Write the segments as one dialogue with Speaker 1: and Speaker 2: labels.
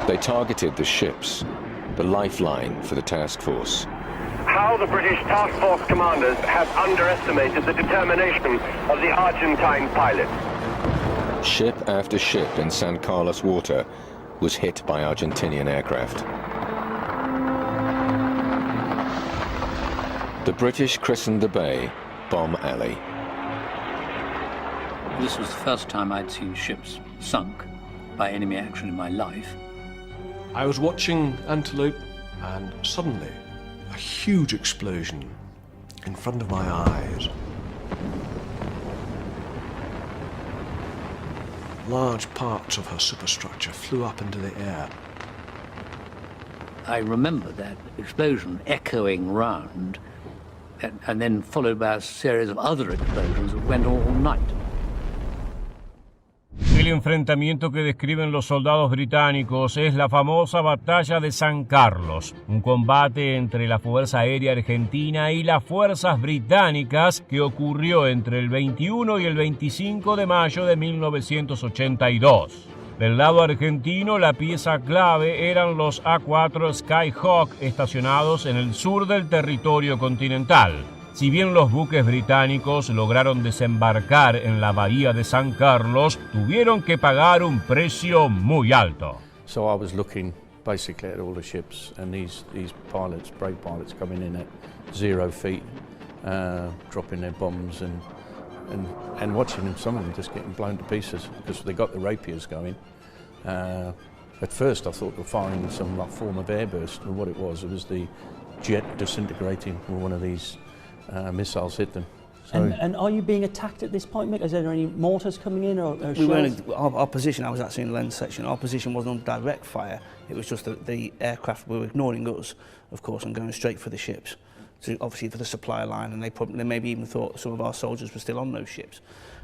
Speaker 1: They targeted the ships, the lifeline for the task force.
Speaker 2: How the British task force commanders have underestimated the determination of the Argentine pilots.
Speaker 1: Ship after ship in San Carlos water was hit by Argentinian aircraft. The British christened the bay Bomb Alley.
Speaker 3: This was the first time I'd seen ships sunk by enemy action in my life.
Speaker 4: I was watching Antelope, and suddenly a huge explosion in front of my eyes. Large parts of her superstructure flew up into the air.
Speaker 3: I remember that explosion echoing round and then followed by a series of other explosions that went all night.
Speaker 5: El enfrentamiento que describen los soldados británicos es la famosa Batalla de San Carlos, un combate entre la Fuerza Aérea Argentina y las fuerzas británicas que ocurrió entre el 21 y el 25 de mayo de 1982. Del lado argentino, la pieza clave eran los A-4 Skyhawk estacionados en el sur del territorio continental. Si bien los buques británicos lograron desembarcar en la bahía de San Carlos, tuvieron que pagar un precio muy alto.
Speaker 6: So I was looking basically at all the ships and these pilots, brave pilots, coming in at 0 feet, dropping their bombs and watching them, some of them just getting blown to pieces because they got the rapiers going. At first I thought they were firing some form of airburst, and what it was the jet disintegrating when one of these missiles hit them. So
Speaker 7: and are you being attacked at this point, Mick? Is there any mortars coming in or
Speaker 8: we weren't, our position, I was actually in the lens section, our position wasn't on direct fire, it was just that the aircraft were ignoring us, of course, and going straight for the ships. So obviously for the supply line, and they maybe even thought some of our soldiers were still on those ships.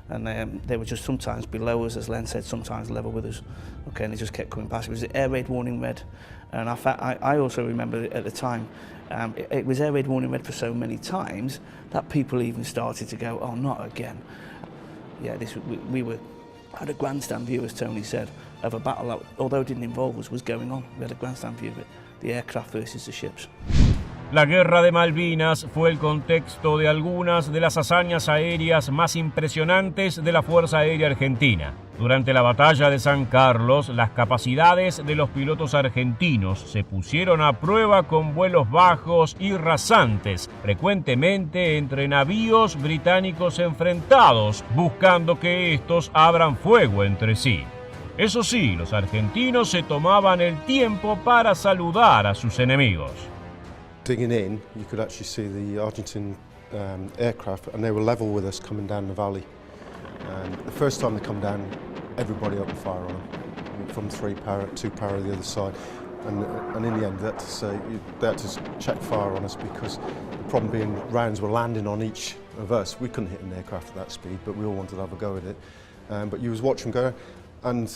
Speaker 8: And they were just sometimes below us, as Len said, sometimes level with us. Okay, and they just kept coming past. It was the air raid warning red. And I also remember at the time, it was air raid warning red for so many times that people even started to go, oh, not again. Yeah, we had a grandstand view, as Tony said, of a battle that, although it didn't involve us, was going on. We had a grandstand view of it, the aircraft versus the ships.
Speaker 5: La Guerra de Malvinas fue el contexto de algunas de las hazañas aéreas más impresionantes de la Fuerza Aérea Argentina. Durante la Batalla de San Carlos, las capacidades de los pilotos argentinos se pusieron a prueba con vuelos bajos y rasantes, frecuentemente entre navíos británicos enfrentados, buscando que estos abran fuego entre sí. Eso sí, los argentinos se tomaban el tiempo para saludar a sus enemigos.
Speaker 9: Digging in, you could actually see the Argentine aircraft, and they were level with us coming down the valley. The first time they come down, everybody opened fire on them, from 2 para the other side. And in the end, they had to check fire on us because the problem being rounds were landing on each of us. We couldn't hit an aircraft at that speed, but we all wanted to have a go at it. But you was watching go, and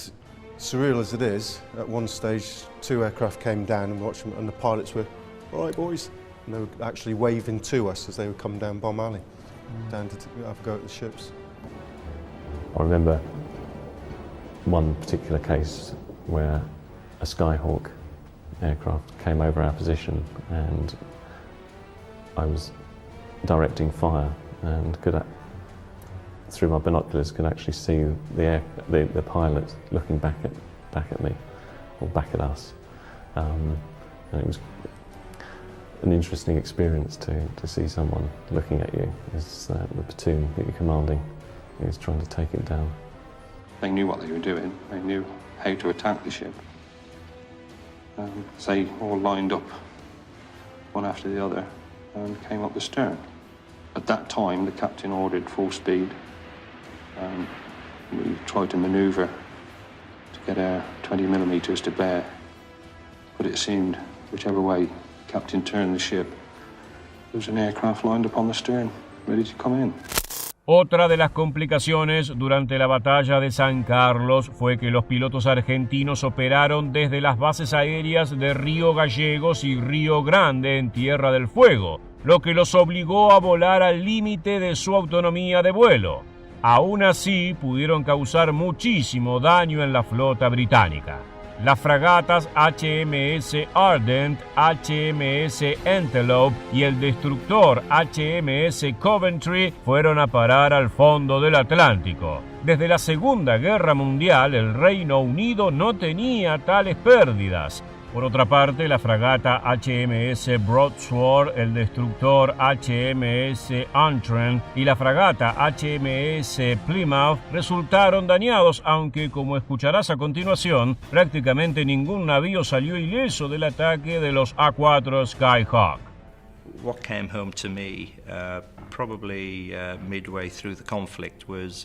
Speaker 9: surreal as it is, at one stage, 2 aircraft came down and watched them, and the pilots were, all right, boys. And they were actually waving to us as they would come down Bomb Alley, down to have a go at the ships.
Speaker 10: I remember one particular case where a Skyhawk aircraft came over our position, and I was directing fire and through my binoculars could actually see the pilot looking back at me, or back at us. And it was an interesting experience to see someone looking at you as the platoon that you're commanding is trying to take it down.
Speaker 11: They knew what they were doing. They knew how to attack the ship. They all lined up one after the other and came up the stern. At that time, the captain ordered full speed. We tried to manoeuvre to get our 20 millimeters to bear, but it seemed whichever way Captain turned the ship, there was an aircraft lined up on the stern, ready to come in.
Speaker 5: Otra de las complicaciones durante la Batalla de San Carlos fue que los pilotos argentinos operaron desde las bases aéreas de Río Gallegos y Río Grande en Tierra del Fuego, lo que los obligó a volar al límite de su autonomía de vuelo. Aún así, pudieron causar muchísimo daño en la flota británica. Las fragatas HMS Ardent, HMS Antelope y el destructor HMS Coventry fueron a parar al fondo del Atlántico. Desde la Segunda Guerra Mundial, el Reino Unido no tenía tales pérdidas. Por otra parte, la fragata HMS Broadsword, el destructor HMS Entre y la fragata HMS Plymouth resultaron dañados, aunque, como escucharás a continuación, prácticamente ningún navío salió ileso del ataque de los A4 Skyhawk.
Speaker 12: What came home to me, probably midway through the conflict, was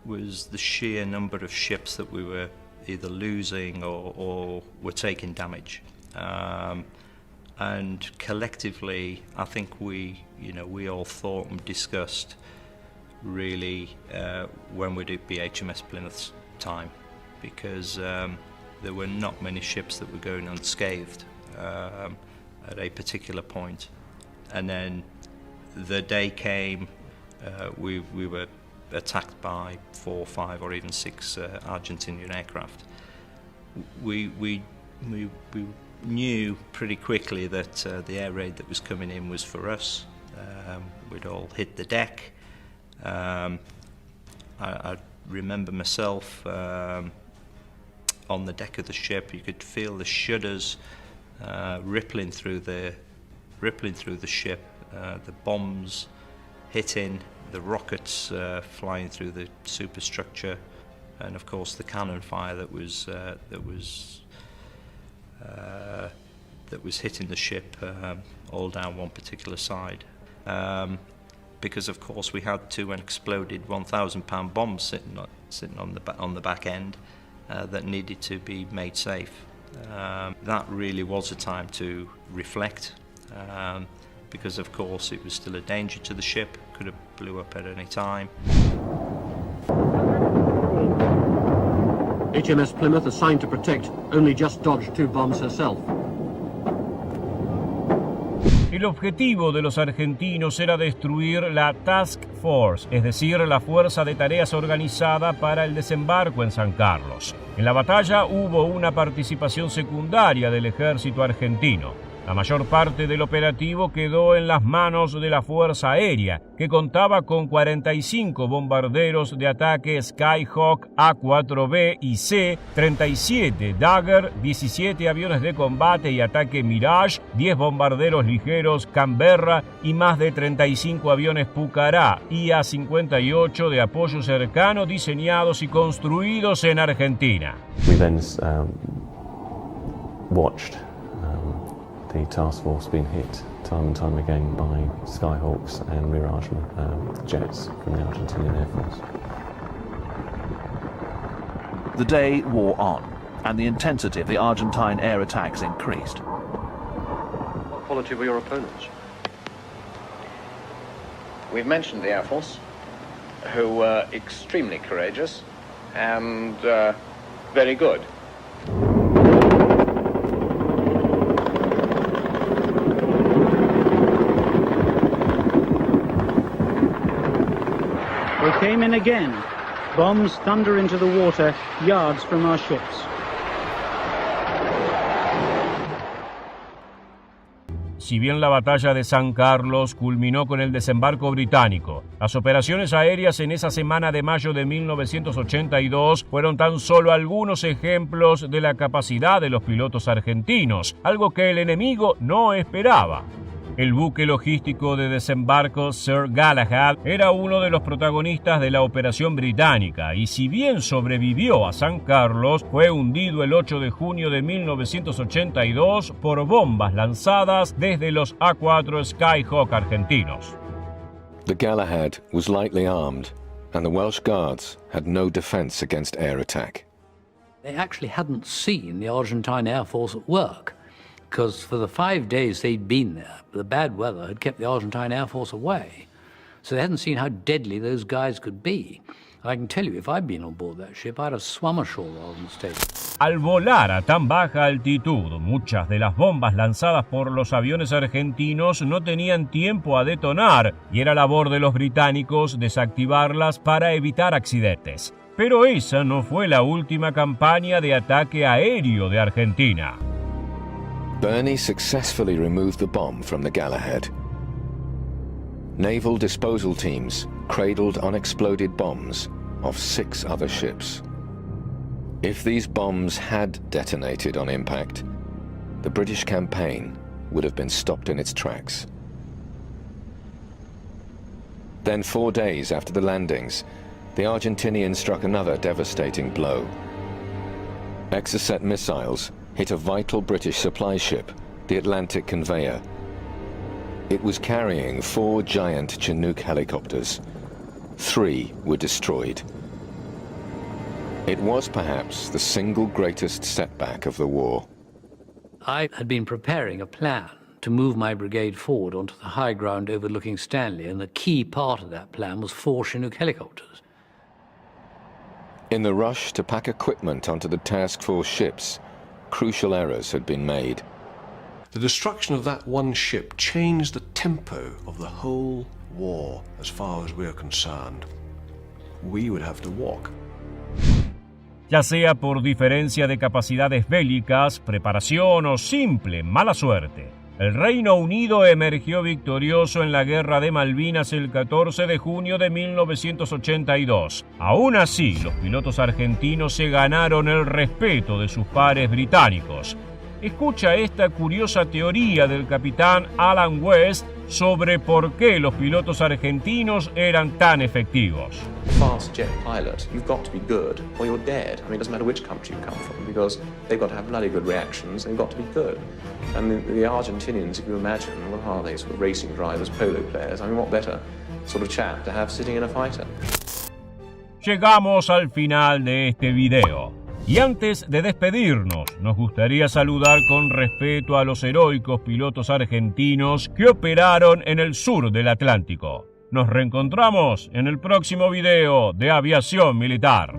Speaker 12: the sheer number of ships that we were either losing or were taking damage, and collectively, I think we all thought and discussed really when would it be HMS Plymouth's time, because there were not many ships that were going unscathed at a particular point, and then the day came, we were attacked by 4, 5 or even 6 Argentinian aircraft. We knew pretty quickly that the air raid that was coming in was for us. We'd all hit the deck. I remember myself on the deck of the ship. You could feel the shudders rippling through the ship, the bombs hitting, the rockets flying through the superstructure, and of course the cannon fire that was hitting the ship all down one particular side. Because of course we had 2 unexploded 1,000-pound bombs sitting on the back end that needed to be made safe. That really was a time to reflect. Because of course it was still a danger to the ship, could have blew up at any time.
Speaker 13: HMS Plymouth, assigned to protect, only just dodged 2 bombs herself.
Speaker 5: El objetivo de los argentinos era destruir la Task Force, es decir, la Fuerza de Tareas Organizada para el desembarco en San Carlos. En la batalla hubo una participación secundaria del ejército argentino. La mayor parte del operativo quedó en las manos de la Fuerza Aérea, que contaba con 45 bombarderos de ataque Skyhawk A4B y C, 37 Dagger, 17 aviones de combate y ataque Mirage, 10 bombarderos ligeros Canberra y más de 35 aviones Pucará IA-58 de apoyo cercano diseñados y construidos en Argentina.
Speaker 10: We then watched the task force being hit time and time again by Skyhawks and Mirage jets from the Argentinian Air Force.
Speaker 14: The day wore on, and the intensity of the Argentine air attacks increased.
Speaker 15: What quality were your opponents?
Speaker 16: We've mentioned the Air Force, who were extremely courageous and very good.
Speaker 7: They came in again. Bombs thunder into the water yards from our ships.
Speaker 5: Si bien la batalla de San Carlos culminó con el desembarco británico, las operaciones aéreas en esa semana de mayo de 1982 fueron tan solo algunos ejemplos de la capacidad de los pilotos argentinos, algo que el enemigo no esperaba. El buque logístico de desembarco Sir Galahad era uno de los protagonistas de la operación británica y si bien sobrevivió a San Carlos, fue hundido el 8 de junio de 1982 por bombas lanzadas desde los A4 Skyhawk argentinos.
Speaker 1: The Galahad was lightly armed and the Welsh Guards had no defense against air attack.
Speaker 3: They actually hadn't seen the Argentine Air Force at work, because for the 5 days they'd been there, the bad weather had kept the Argentine Air Force away. So they hadn't seen how deadly those guys could be. I can tell you, if I'd been on board that ship, I'd have swum ashore rather than stayed.
Speaker 5: Al volar a tan baja altitud, muchas de las bombas lanzadas por los aviones argentinos no tenían tiempo a detonar y era labor de los británicos desactivarlas para evitar accidentes. Pero esa no fue la última campaña de ataque aéreo de Argentina.
Speaker 1: Burney successfully removed the bomb from the Galahad. Naval disposal teams cradled unexploded bombs of 6 other ships. If these bombs had detonated on impact, the British campaign would have been stopped in its tracks. Then 4 days after the landings, the Argentinians struck another devastating blow. Exocet missiles hit a vital British supply ship, the Atlantic Conveyor. It was carrying 4 giant Chinook helicopters. 3 were destroyed. It was perhaps the single greatest setback of the war.
Speaker 3: I had been preparing a plan to move my brigade forward onto the high ground overlooking Stanley, and the key part of that plan was 4 Chinook helicopters.
Speaker 1: In the rush to pack equipment onto the task force ships, crucial errors had been made.
Speaker 4: The destruction of that one ship changed the tempo of the whole war as far as we're concerned. We would have to walk.
Speaker 5: Ya sea por diferencia de capacidades bélicas, preparación o simple mala suerte, el Reino Unido emergió victorioso en la Guerra de Malvinas el 14 de junio de 1982. Aún así, los pilotos argentinos se ganaron el respeto de sus pares británicos. Escucha esta curiosa teoría del capitán Alan West sobre por qué los pilotos argentinos eran tan efectivos.
Speaker 17: Fast jet pilot, you've got to be good or you're dead. I mean, it doesn't matter which country you come from, because they've got to have bloody good reactions, they've got to be good. And the Argentinians, if you imagine, what are they, sort of racing drivers, polo players? I mean, what better sort of chap to have sitting in a fighter?
Speaker 5: Llegamos al final de este video. Y antes de despedirnos, nos gustaría saludar con respeto a los heroicos pilotos argentinos que operaron en el sur del Atlántico. Nos reencontramos en el próximo video de Aviación Militar.